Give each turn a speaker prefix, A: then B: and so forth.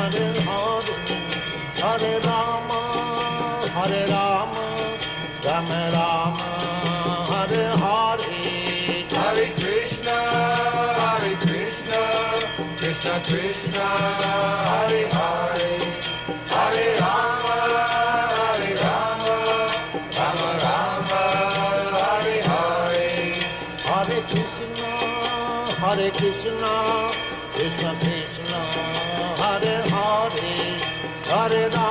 A: Hare Hare, Hare Rama, Hare Rama, Rama Rama, Hare Hare,
B: Hare Krishna, Krishna Krishna, Hare Hare, Hare Rama, Rama Rama, Hare Hare.
A: Hare Krishna, Krishna Krishna, Hare Hare, Hare Rama.